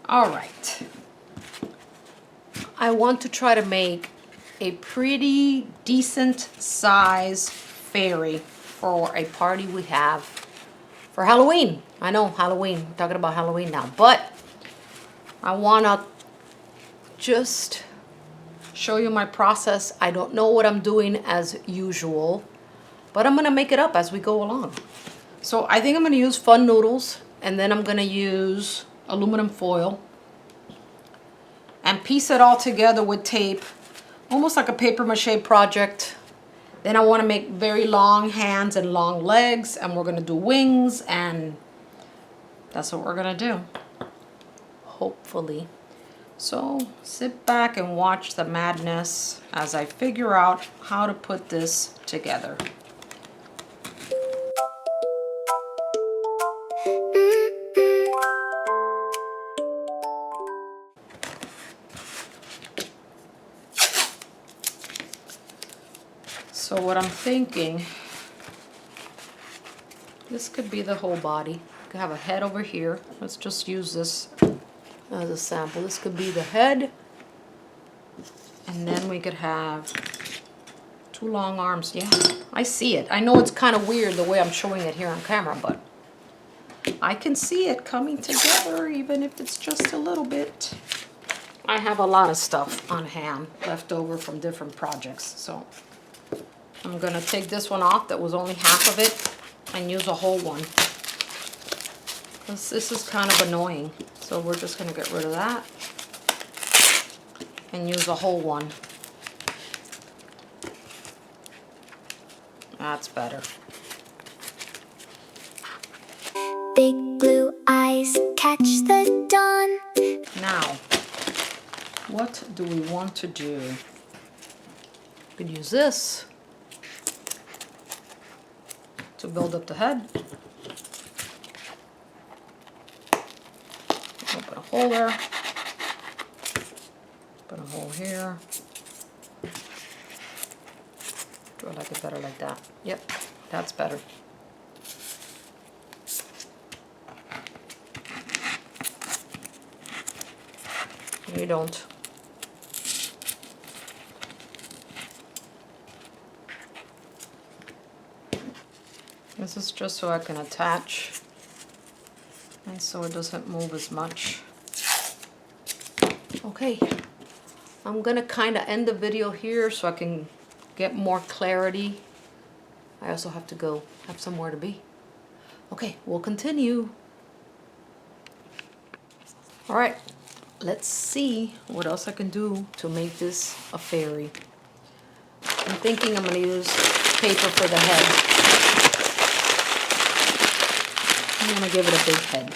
All right. I want to try to make a pretty decent size fairy for a party we have for Halloween. I know, Halloween. We're talking about Halloween now. But I want to just show you my process. I don't know what I'm doing as usual, but I'm going to make it up as we go along. So I think I'm going to use fun noodles, and then I'm going to use aluminum foil and piece it all together with tape, almost like a paper mache project. Then I want to make very long hands and long legs, and we're going to do wings, and that's what we're going to do, hopefully. So sit back and watch the madness as I figure out how to put this together. So what I'm thinking, this could be the whole body. You could have a head over here. Let's just use this as a sample. This could be the head, and then we could have two long arms. Yeah, I see it. I know it's kind of weird the way I'm showing it here on camera, but I can see it coming together, even if it's just a little bit. I have a lot of stuff on hand left over from different projects, so I'm gonna take this one off that was only half of it and use a whole one, because this is kind of annoying. So we're just gonna get rid of that and use a whole one. That's better. Big blue eyes catch the dawn. Now, what do we want to do? We could use this to build up the head. Open a hole there. Put a hole here. Do I like it better like that? Yep, that's better. You don't. This is just so I can attach and so it doesn't move as much. Okay, I'm gonna kind of end the video here so I can get more clarity. I also have to go have somewhere to be. Okay, we'll continue. All right, let's see what else I can do to make this a fairy. I'm thinking I'm gonna use paper for the head. I'm gonna give it a big head.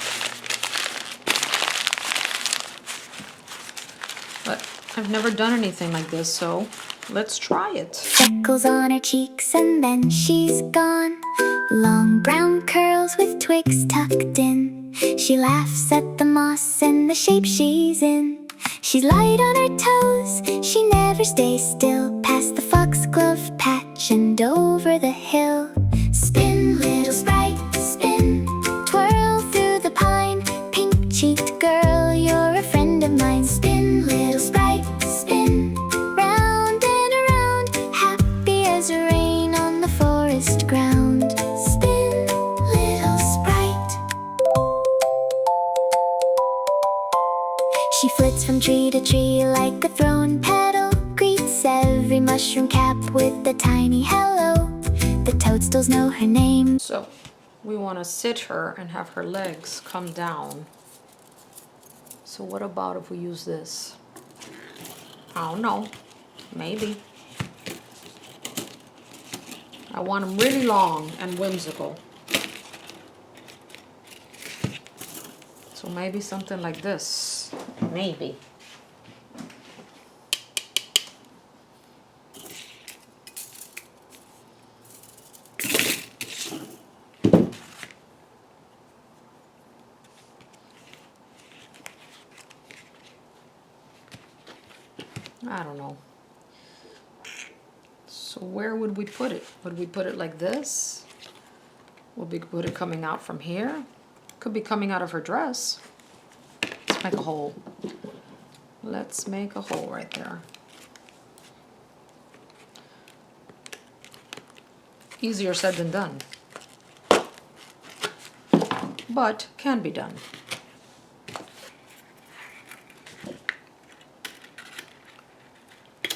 But I've never done anything like this, so let's try it. Freckles on her cheeks and then she's gone. Long brown curls with twigs tucked in. She laughs at the moss and the shape she's in. She's light on her toes, she never stays still. Past the foxglove patch and over the hill. Spin, little sprite, spin. Twirl through the pine. Pink-cheeked girl, you're a friend of mine. Spin, little sprite, spin. Round and around, happy as rain on the forest ground. Spin, little sprite. She flits from tree to tree like a thrown petal. Greets every mushroom cap with a tiny hello. The toadstools know her name. So we want to sit her and have her legs come down. So what about if we use this? I don't know, maybe. I want them really long and whimsical. So maybe something like this, maybe. I don't know. So where would we put it? Would we put it like this? Would we put it coming out from here? Could be coming out of her dress. It's let's make a hole. Let's make a hole right there. Easier said than done. But can be done.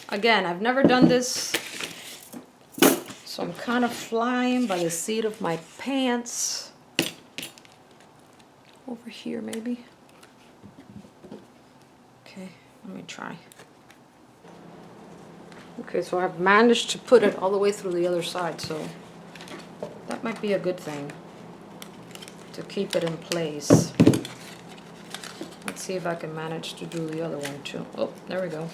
Again, I've never done this, so I'm kind of flying by the seat of my pants. Over here, maybe. Okay, let me try. Okay, so I've managed to put it all the way through the other side, so that might be a good thing to keep it in place. Let's see if I can manage to do the other one too. Oh, there we go.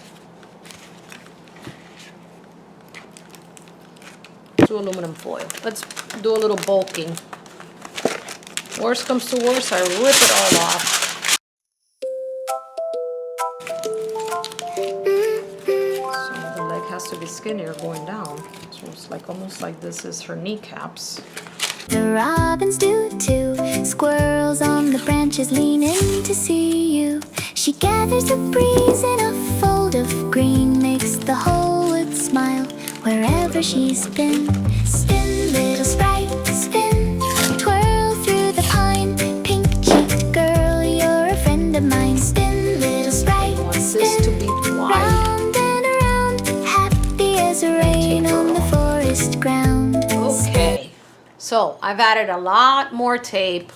Do aluminum foil. Let's do a little bulking. Worst comes to worst, I rip it all off. So the leg has to be skinnier going down. So it's like almost like this is her kneecaps. The robins do too. Squirrels on the branches lean in to see you. She gathers a breeze in a fold of green, makes the whole wood smile wherever she's been. Spin, little sprite, spin. Twirl through the pine. Pink-cheeked girl, you're a friend of mine. Spin, little sprite, I want this spin. to be wide. Round and around, happy as rain on the forest ground. Okay, so I've added a lot more tape.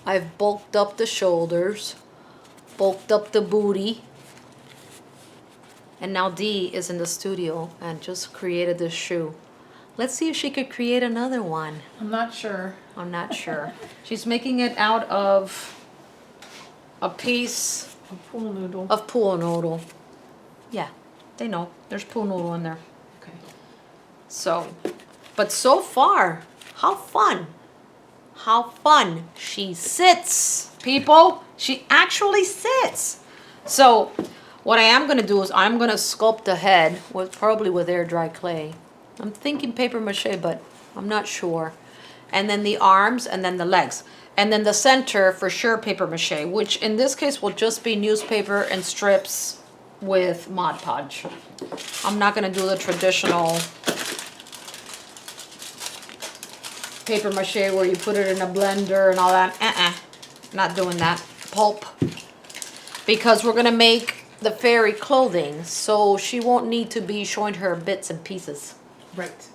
I've bulked up the shoulders, bulked up the booty. And now Dee is in the studio and just created this shoe. Let's see if she could create another one. I'm not sure. I'm not sure. She's making it out of a piece A pool noodle. of pool noodle. Yeah, they know. There's pool noodle in there. Okay. So, but so far, how fun. How fun. She sits, people. She actually sits. So, what I am going to do is I'm going to sculpt the head, probably with air dry clay. I'm thinking paper mache, but I'm not sure. And then the arms, and then the legs. And then the center, for sure, paper mache, which in this case will just be newspaper and strips with Mod Podge. I'm not going to do the traditional paper mache where you put it in a blender and all that. Not doing that. Pulp. Because we're going to make the fairy clothing, so she won't need to be showing her bits and pieces. Right.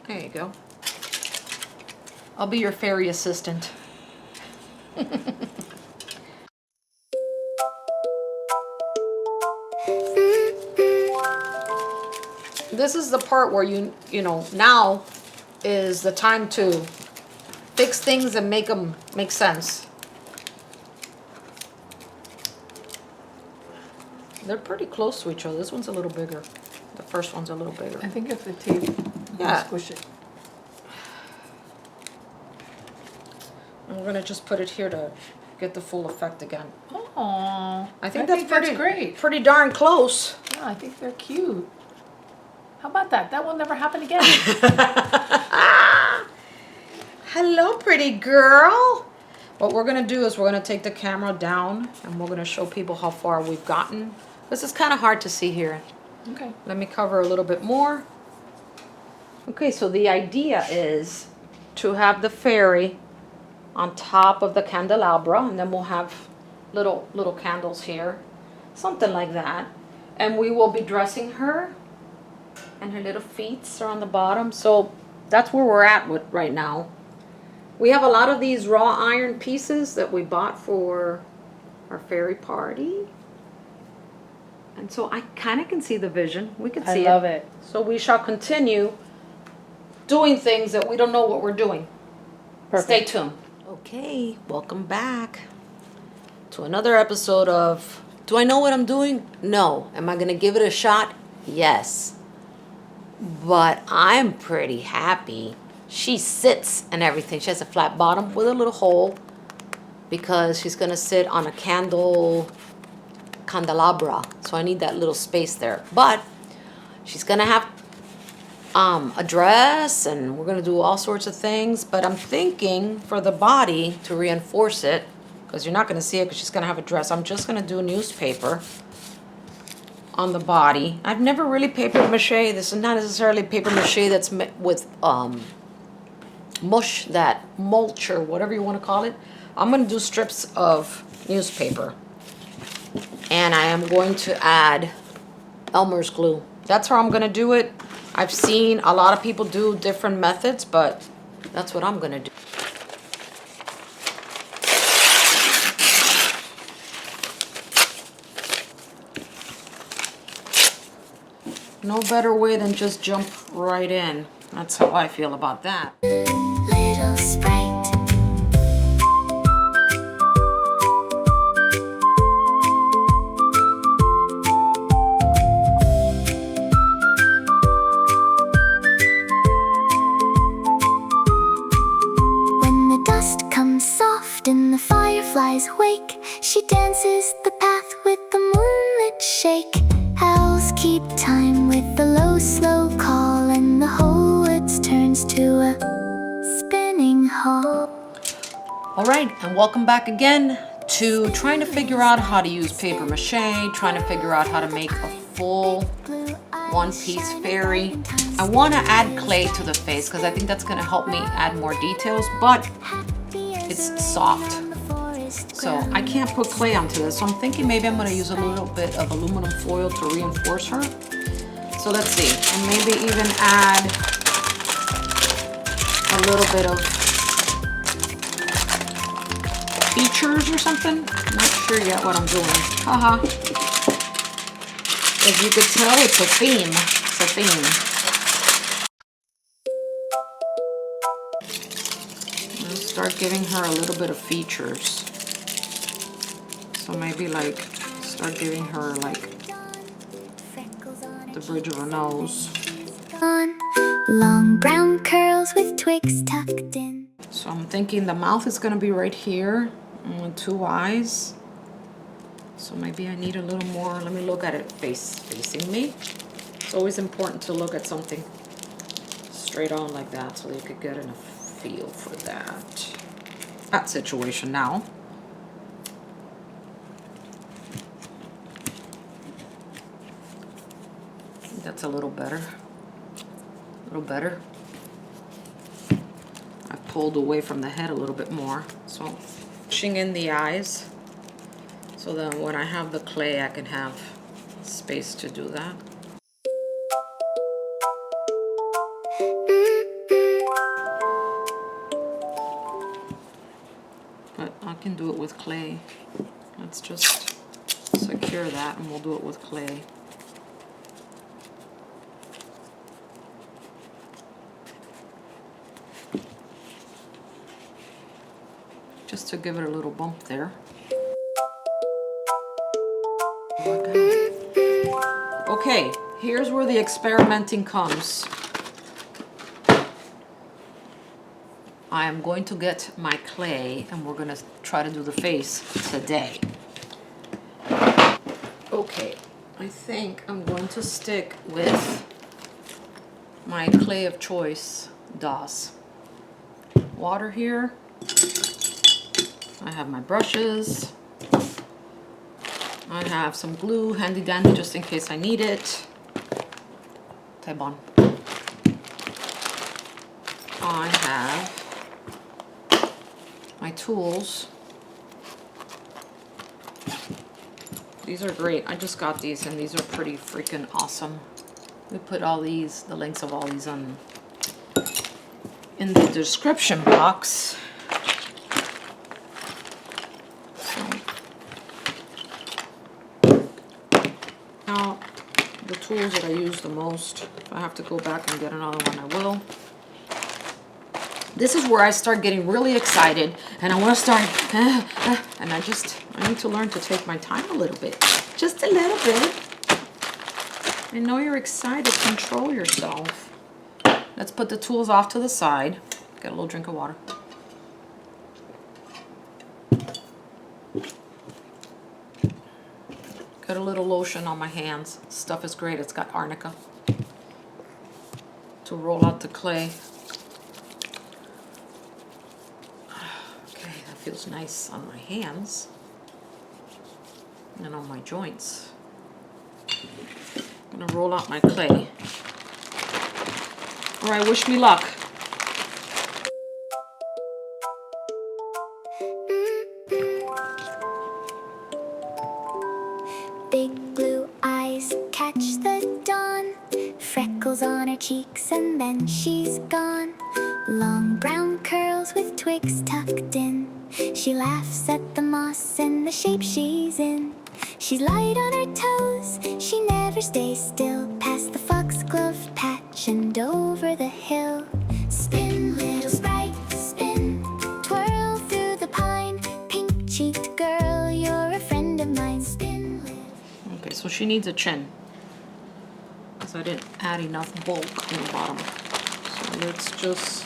There you go. I'll be your fairy assistant. This is the part where you know, now is the time to fix things and make them make sense. They're pretty close to each other. This one's a little bigger. The first one's a little bigger. I think if the tape, Yeah. squish it. And we're gonna just put it here to get the full effect again. Oh, I think that's great. pretty darn close. Yeah, I think they're cute. How about that? That will never happen again. Hello, pretty girl. What we're gonna do is we're gonna take the camera down and we're gonna show people how far we've gotten. This is kind of hard to see here. Okay. Let me cover a little bit more. Okay, so the idea is to have the fairy on top of the candelabra, and then we'll have little candles here, something like that. And we will be dressing her, and her little feet are on the bottom. So that's where we're at with right now. We have a lot of these raw iron pieces that we bought for our fairy party. And so I kind of can see the vision. We can see it. I love it. So we shall continue doing things that we don't know what we're doing. Perfect. Stay tuned. Okay, welcome back to another episode of Do I Know What I'm Doing? No. Am I going to give it a shot? Yes. But I'm pretty happy. She sits and everything. She has a flat bottom with a little hole because she's going to sit on a candelabra. So I need that little space there. But she's going to have a dress, and we're gonna do all sorts of things, but I'm thinking for the body to reinforce it, because you're not gonna see it because she's gonna have a dress, I'm just gonna do newspaper on the body. I've never really paper mache. This is not necessarily paper mache that's with mush, that mulch or whatever you want to call it. I'm going to do strips of newspaper, and I am going to add Elmer's glue. That's how I'm going to do it. I've seen a lot of people do different methods, but that's what I'm going to do. No better way than just jump right in. That's how I feel about that. Little sprite. When the dust comes soft and the fireflies wake, she dances the path with the moonlit shake. Owls keep time with the low, slow call, and the whole woods turns to a spinning hall. All right, and welcome back again to trying to figure out how to use paper mache, trying to figure out how to make a full one-piece fairy. I want to add clay to the face because I think that's going to help me add more details, but it's soft. So I can't put clay onto this. So I'm thinking maybe I'm going to use a little bit of aluminum foil to reinforce her. So let's see. And maybe even add a little bit of features or something. I'm not sure yet what I'm doing. Haha. As you could tell, it's a theme. It's a theme. I'll start giving her a little bit of features. So maybe like start giving her like the bridge of her nose. Long brown curls with twigs tucked in. So I'm thinking the mouth is gonna be right here, and 2 eyes. So maybe I need a little more. Let me look at it facing me. It's always important to look at something straight on like that so you could get a feel for that situation now. That's a little better. A little better. I've pulled away from the head a little bit more. So pushing in the eyes. So then when I have the clay, I can have space to do that. But I can do it with clay. Let's just secure that and we'll do it with clay. Just to give it a little bump there. Okay, here's where the experimenting comes. I am going to get my clay and we're going to try to do the face today. Okay, I think I'm going to stick with my clay of choice, DOS. Water here. I have my brushes. I have some glue handy dandy just in case I need it. Taibon. I have my tools. These are great. I just got these and these are pretty freaking awesome. We put all these, the links of all these on in the description box. Now, the tools that I use the most, if I have to go back and get another one, I will. This is where I start getting really excited and I want to start, and I need to learn to take my time a little bit. Just a little bit. I know you're excited, control yourself. Let's put the tools off to the side. Get a little drink of water. Got a little lotion on my hands. Stuff is great. It's got arnica. to roll out the clay. Okay, that feels nice on my hands and on my joints. I'm gonna roll out my clay. All right, wish me luck. Big blue eyes catch the dawn, freckles on her cheeks and then she's gone. Long brown curls with twigs tucked in, she laughs at the moss and the shape she's in. She's light on her toes, she never stays still, past the foxglove patch and over the hill. Spin, little sprite, spin, twirl through the pine, pink-cheeked girl, you're a friend of mine. Spin, little... Okay, so she needs a chin, because I didn't add enough bulk in the bottom. So let's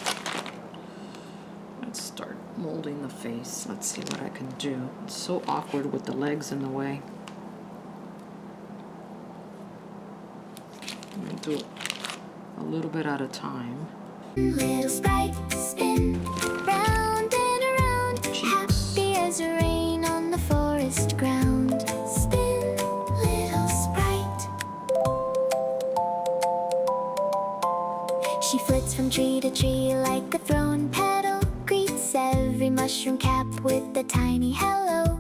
start molding the face. Let's see what I can do. It's so awkward with the legs in the way. I'm gonna do it a little bit at a time. Little sprite, spin round and around, happy as rain on the forest ground. Spin, little sprite. She flits from tree to tree like a thrown petal, greets every mushroom cap with a tiny hello.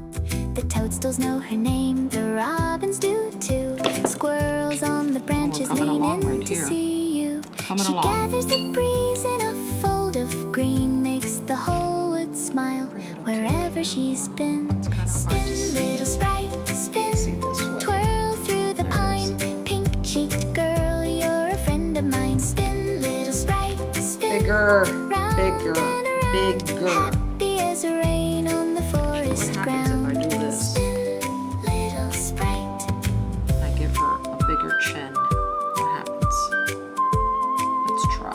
The toadstools know her name, the robins do too. Squirrels on the branches lean in to see you. She gathers the breeze in a fold of green, makes the whole wood smile wherever she's been. Spin, little sprite, spin, twirl through the pine, pink-cheeked girl, you're a friend of mine. Spin, little sprite, spin, Bigger, round bigger, and around, bigger. happy as rain on the forest What ground. happens if I do this? Spin, little sprite. I give her a bigger chin. What happens? Let's try.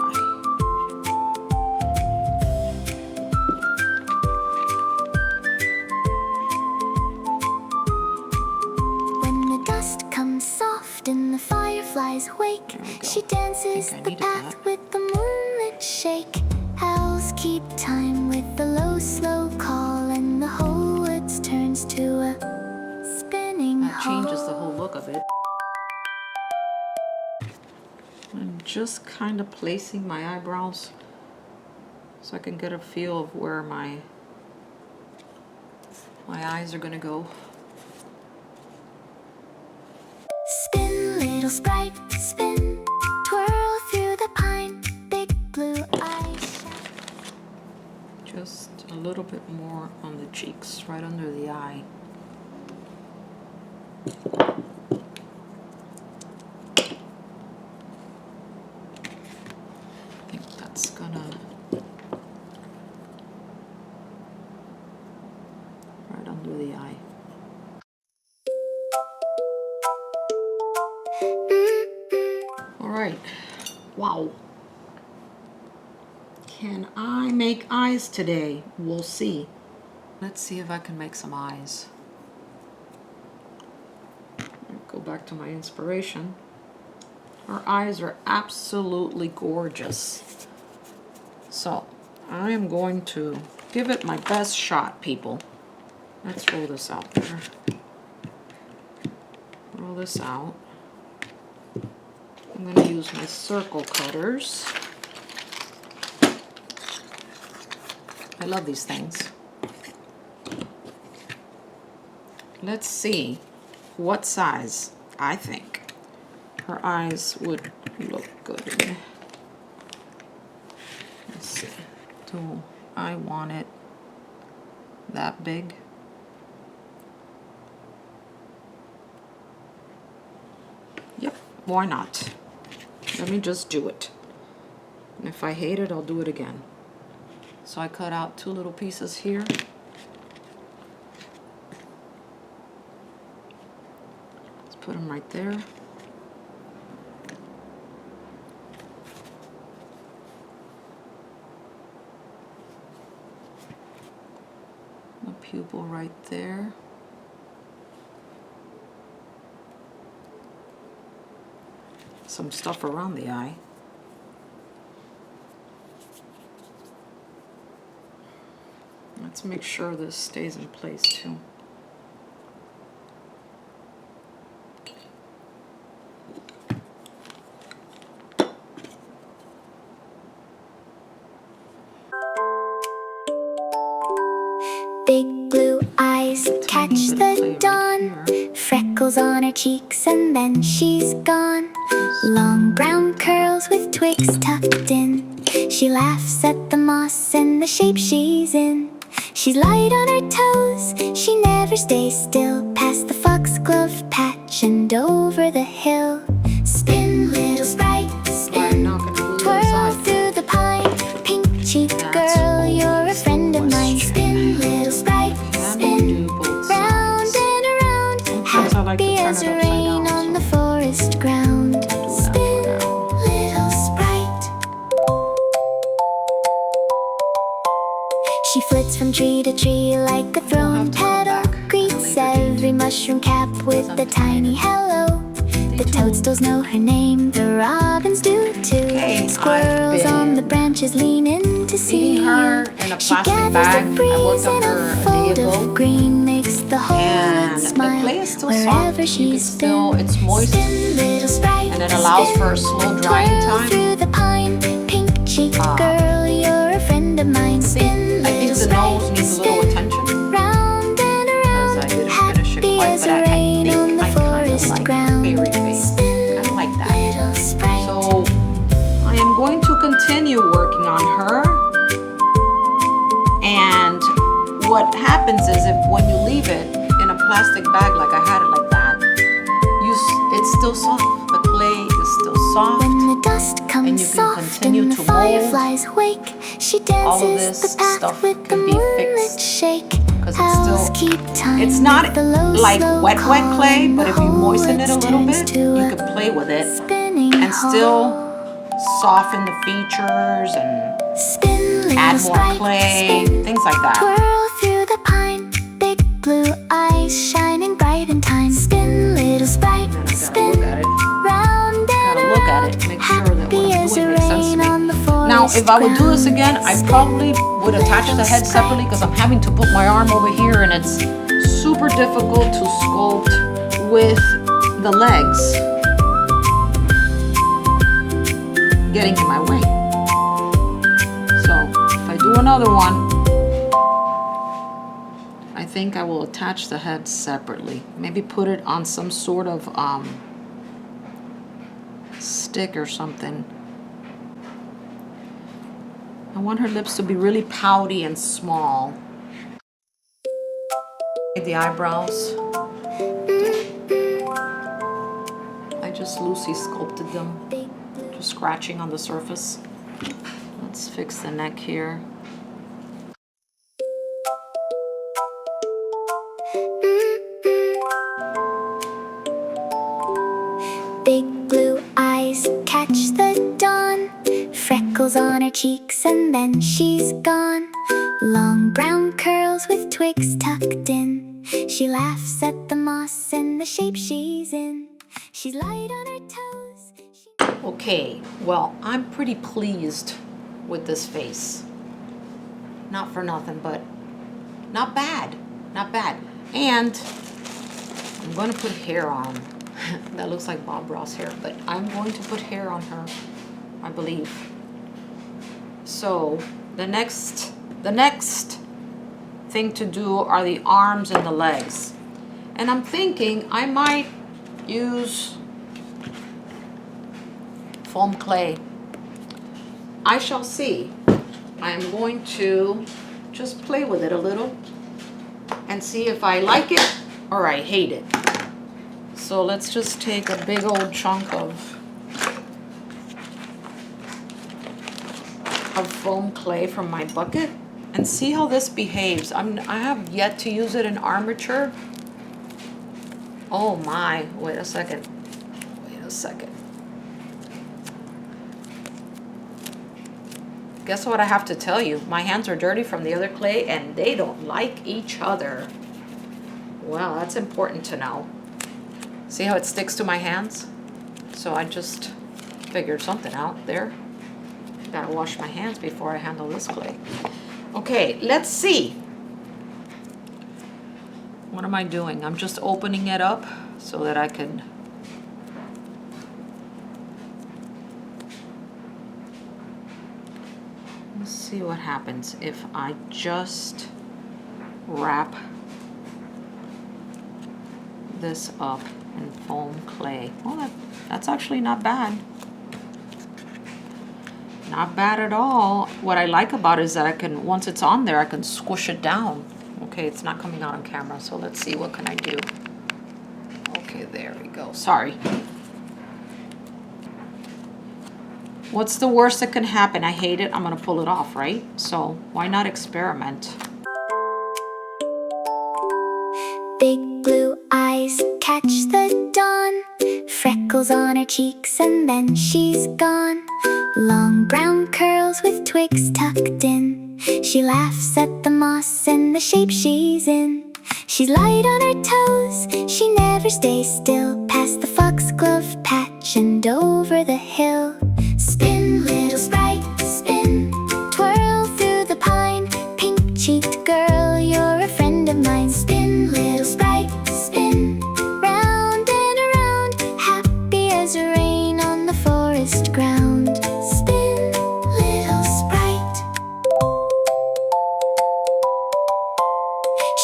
When the dust comes soft and the fireflies wake, There we go. she dances I the needed path that. with the moonlit shake. Owls keep time with the low, slow call, and the whole woods turns to a spinning That changes the hole. whole look of it. I'm just kind of placing my eyebrows so I can get a feel of where my eyes are gonna go. Spin, little sprite, spin, twirl through the pine, big blue eyes shine. Just a little bit more on the cheeks, right under the eye. I think that's gonna... right under the eye. All right. Wow. Can I make eyes today? We'll see. Let's see if I can make some eyes. Go back to my inspiration. Her eyes are absolutely gorgeous. So I am going to give it my best shot, people. Let's roll this out there. Roll this out. I'm going to use my circle cutters. I love these things. Let's see what size I think her eyes would look good in. Let's see. Do I want it that big? Yep, why not? Let me just do it. And if I hate it, I'll do it again. So I cut out 2 little pieces here. Let's put them right there. A pupil right there. Some stuff around the eye. Let's make sure this stays in place too. Big blue eyes catch the dawn, freckles on her cheeks and then she's gone. Long brown curls with twigs tucked in, she laughs at the moss and the shape she's in. She's light on her toes, she never stays still, past the foxglove patch and over the hill. Spin, little sprite, spin, twirl through the pine, pink cheek girl, you're a friend of mine. Spin, little sprite, spin, round and around, happy as rain on the forest ground. Spin, little sprite. She flits from tree to tree like a thrown petal, greets every mushroom cap with a tiny hello. The toadstools know her name, the robins do too. Squirrels on the branches lean in to see her in a plastic bag. I worked on her a day ago. Green makes the whole And world the smile clay is still wherever soft. You can she's still, been. it's moist, Spin, little sprite, and it allows spin, for a slow drying twirl time. through the pine, pink cheek girl, you're a friend of mine. Spin, I think little the nose needs a little spin, attention. round and around, I didn't finish it happy quite, as but I rain think on the I kinda forest like ground. fairy face. Kind of like that. Little sprite. So I am going to continue working on her. And what happens is if when you leave it in a plastic bag like I had it like that, it's still soft. The clay is still soft. When the dust And comes you can soft continue and the to mold. fireflies wake, she All of dances this the path stuff with the can be moonlit fixed shake. 'cause it's Owls still- keep time It's not with the low, like slow wet call clay, and but the if you whole moisten it a woods little turns bit, to you a could play with it spinning and still hall. soften the features and Spin, little add more sprite, clay, spin, things like that. twirl through the pine, big blue eyes shining bright in time. Spin, little sprite, And I gotta spin, look at it. round and Gotta look at it, make sure that what happy I'm as doing a makes sense to rain me. on the Now, forest if I would do this ground. again, I probably would attach the head separately because I'm having to put my arm over here and it's super difficult to sculpt with the legs getting in my way. So if I do another one, I think I will attach the head separately. Maybe put it on some sort of stick or something. I want her lips to be really pouty and small. The eyebrows. I just loosely sculpted them, just scratching on the surface. Let's fix the neck here. Big blue eyes catch the dawn, freckles on her cheeks and then she's gone. Long brown curls with twigs tucked in, she laughs at the moss and the shape she's in. She's light on her toes. Okay, well, I'm pretty pleased with this face. Not for nothing, but not bad, not bad. And I'm going to put hair on. That looks like Bob Ross hair, but I'm going to put hair on her, I believe. So the next thing to do are the arms and the legs. And I'm thinking I might use foam clay. I shall see. I'm going to just play with it a little and see if I like it or I hate it. So let's just take a big old chunk of foam clay from my bucket and see how this behaves. I have yet to use it in armature. Oh my, wait a second. Guess what I have to tell you? My hands are dirty from the other clay and they don't like each other. Well, that's important to know. See how it sticks to my hands? So I just figured something out there. Gotta wash my hands before I handle this clay. Okay, let's see. What am I doing? I'm just opening it up so that I can... Let's see what happens if I just wrap this up in foam clay. Well, that's actually not bad. Not bad at all. What I like about it is that I can, once it's on there, I can squish it down. Okay, it's not coming out on camera, so let's see, what can I do? Okay, there we go. Sorry. What's the worst that can happen? I hate it. I'm gonna pull it off, right? So why not experiment? Big blue eyes catch the dawn, freckles on her cheeks and then she's gone. Long brown curls with twigs tucked in, she laughs at the moss and the shape she's in. She's light on her toes, she never stays still, past the foxglove patch and over the hill. Spin, little sprite, spin, twirl through the pine, pink-cheeked girl, you're a friend of mine. Spin, little sprite, spin, round and around, happy as rain on the forest ground. Spin, little sprite.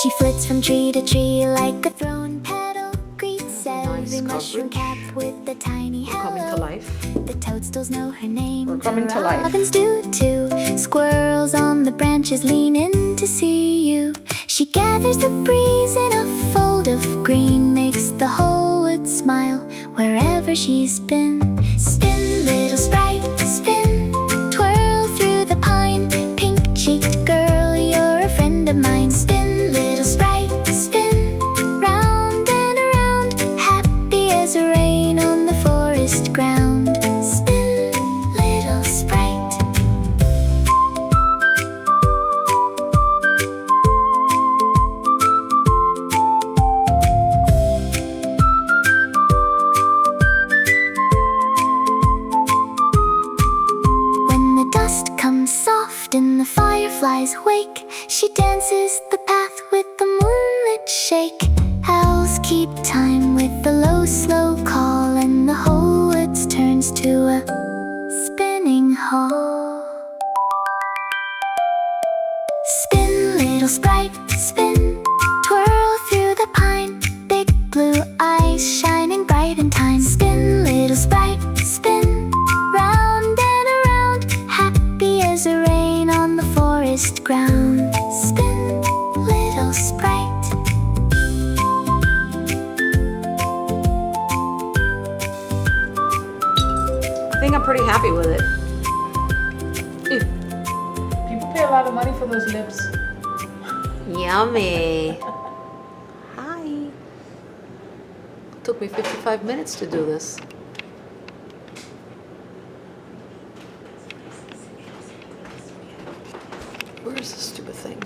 She flits from tree to tree like a thrown petal, greets every mushroom cap with a tiny hello. Coming to life. The toadstools know her name. We're coming to life. Robins do too. Squirrels on the branches lean in to see you. She gathers the breeze in a fold of green, makes the whole wood smile wherever she's been. Spin, little sprite, spin, twirl through the pine, pink-cheeked girl, you're a friend of mine. Spin, little sprite, spin, round and around, happy as rain on the forest ground. Spin, little sprite. When the dust comes soft and the fireflies wake, she dances the path with the moonlit shake. Owls keep time with the low, slow call, and the whole woods turns to a spinning hall. Spin, little sprite, spin, twirl through the pine, big blue eyes shining bright in time. Spin, little sprite, spin, round and around, happy as rain on the forest ground. Spin, little sprite. I think I'm pretty happy with it. People pay a lot of money for those lips. Yummy. Hi. Took me 55 minutes to do this. Where is this stupid thing?